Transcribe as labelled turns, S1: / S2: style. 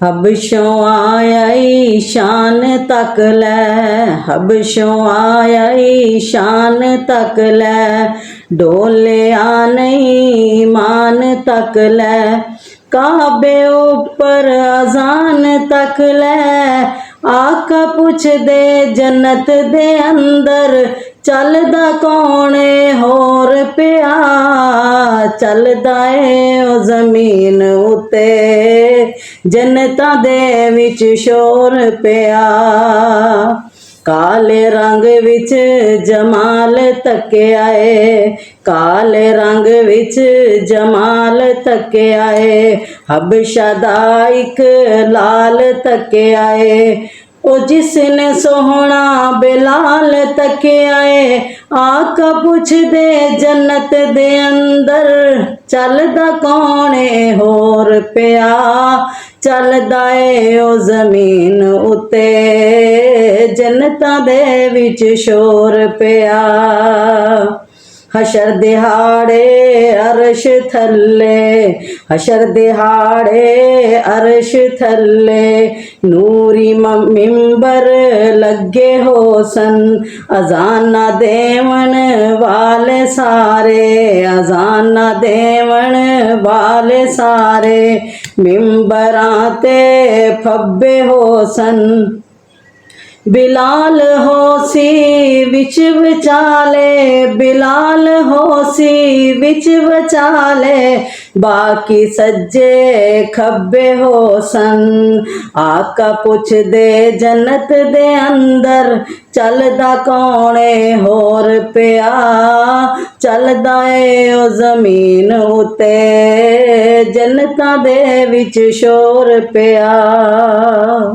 S1: हबशों आया ईशान तक लै, हबशों आया ईशान तक लै, डोलिया नहीं मान तक लै, काबे ऊपर अजान तक लै, आका पुछ दे जन्नत दे अंदर चलदा कौन होर पिया, चलदा ए ओ जमीन उते जन्नतां दे विच शोर पिया। काले रंग विच जमाल तकिया ए, काले रंग विच जमाल तकिया ए, हबशा दा इक लाल तकिया ए, ओ जिसने सोहना बिलाल तकिया ए, आका पुछ दे जन्नत दे अंदर चलदा कौन होर पिया, चलदा ए ओ जमीन उते जन्नतां दे विच शोर पिया। हशर दिहाड़े अरश थल्ले, हशर दिहाड़े अरश थल्ले, नूरी मिंबर लगे हो सन, अजाना देवन वाले सारे, अजाना देवन वाले सारे, मिंबरां ते फब्बे हो सन, बिलाल होसी विच विचाले, बिलाल होसी विच विचाले, बाकी सज्जे खब्बे हो सन, आका पुछ दे जन्नत दे अंदर चलदा कौन होर पिया, चलदा ए ओ जमीन उते जन्नतां दे विच शोर पिया।